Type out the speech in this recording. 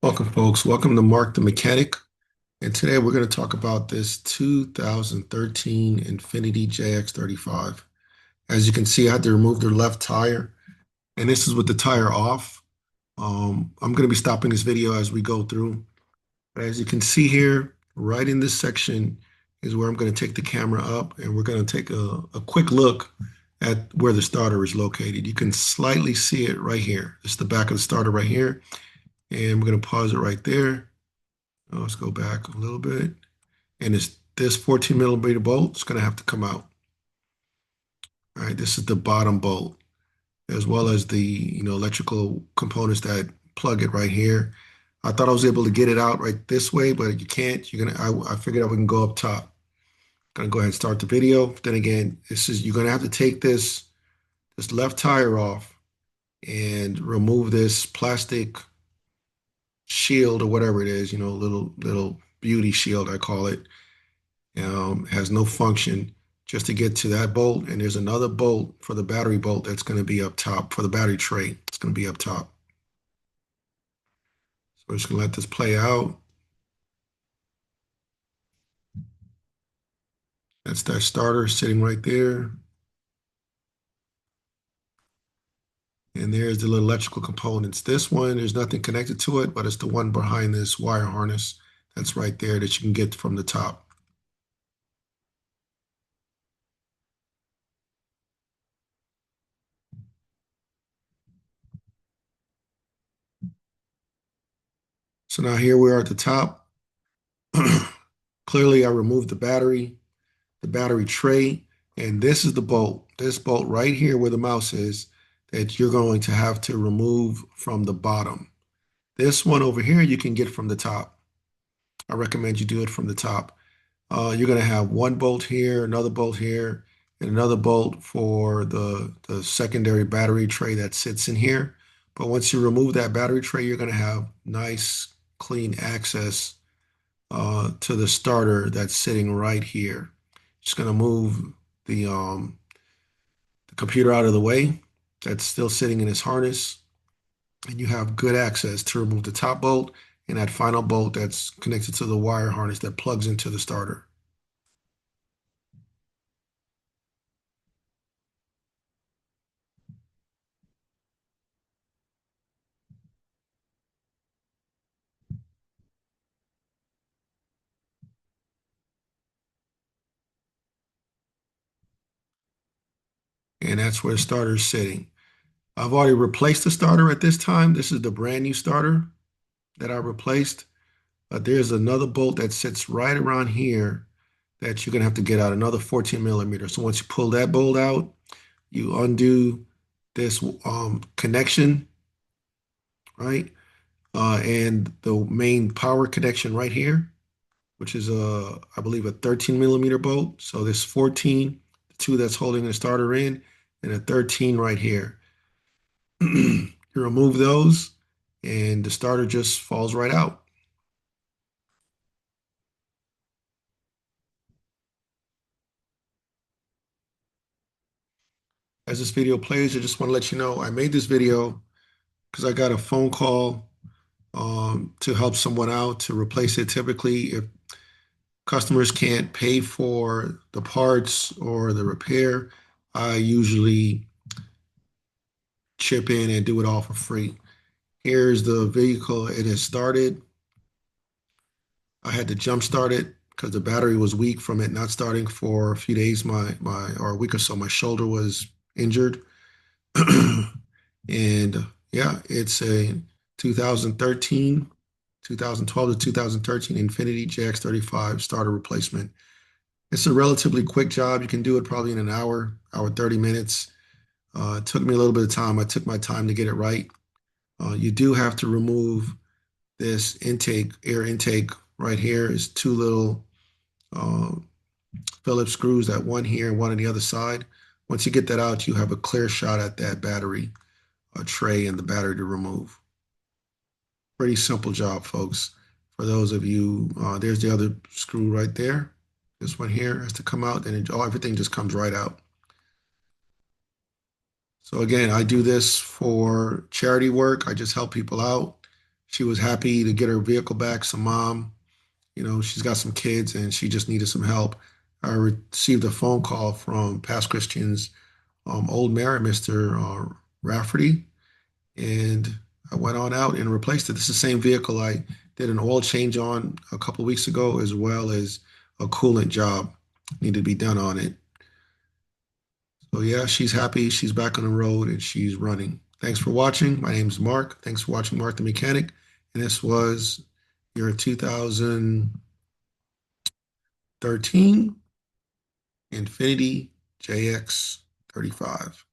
Welcome, folks. Welcome to Mark the Mechanic. And today we're going to talk about this 2013 Infiniti JX35. As you can see, I had to remove their left tire, and this is with the tire off. I'm going to be stopping this video as we go through. But as you can see here, right in this section is where I'm going to take the camera up, and we're going to take a quick look at where the starter is located. You can slightly see it right here. It's the back of the starter right here. And we're going to pause it right there. Let's go back a little bit. And it's this 14 millimeter bolt is going to have to come out. All right, this is the bottom bolt, as well as the electrical components that plug it right here. I thought I was able to get it out right this way, but you can't. I figured out we can go up top. Gonna go ahead and start the video. Then again, you're gonna have to take this left tire off and remove this plastic shield or whatever it is, little beauty shield, I call it. Has no function just to get to that bolt. And there's another bolt for the battery bolt that's going to be up top for the battery tray. It's going to be up top. So we're just going to let this play out. That's that starter sitting right there. And there's the little electrical components. This one, there's nothing connected to it, but it's the one behind this wire harness that's right there that you can get from the top. So now here we are at the top. Clearly, I removed the battery tray, and this is the bolt. This bolt right here where the mouse is that you're going to have to remove from the bottom. This one over here you can get from the top. I recommend you do it from the top. You're going to have one bolt here, another bolt here, and another bolt for the secondary battery tray that sits in here. But once you remove that battery tray, you're going to have nice, clean access to the starter that's sitting right here. Just going to move the computer out of the way. That's still sitting in its harness. And you have good access to remove the top bolt and that final bolt that's connected to the wire harness that plugs into the starter. And that's where the starter is sitting. I've already replaced the starter at this time. This is the brand new starter that I replaced. But there's another bolt that sits right around here that you're going to have to get out, another 14 millimeter. So once you pull that bolt out, you undo this connection, right? And the main power connection right here, which is I believe a 13 millimeter bolt. So this 14, the two that's holding the starter in, and a 13 right here. You remove those, and the starter just falls right out. As this video plays, I just want to let you know I made this video because I got a phone call to help someone out to replace it. Typically, if customers can't pay for the parts or the repair, I usually chip in and do it all for free. Here's the vehicle. It has started. I had to jump start it because the battery was weak from it not starting for a few days. Or a week or so, my shoulder was injured. And yeah, it's a 2013, 2012 to 2013 Infiniti JX35 starter replacement. It's a relatively quick job. You can do it probably in an hour 30 minutes. It took me a little bit of time. I took my time to get it right. You do have to remove this air intake right here is two little uh, Phillips screws, that one here and one on the other side. Once you get that out, you have a clear shot at that battery tray and the battery to remove. Pretty simple job, folks. For those of you, there's the other screw right there. This one here has to come out, and everything just comes right out. So again, I do this for charity work. I just help people out, She was happy to get her vehicle back. Some mom, she's got some kids and she just needed some help. I received a phone call from Past Christian's old mayor, Mr. Rafferty, and I went on out and replaced it. This is the same vehicle I did an oil change on a couple of weeks ago, as well as a coolant job needed to be done on it. So yeah, she's happy. She's back on the road and she's running. Thanks for watching. My name is Mark. Thanks for watching Mark the Mechanic. And this was your 2013 Infiniti JX35.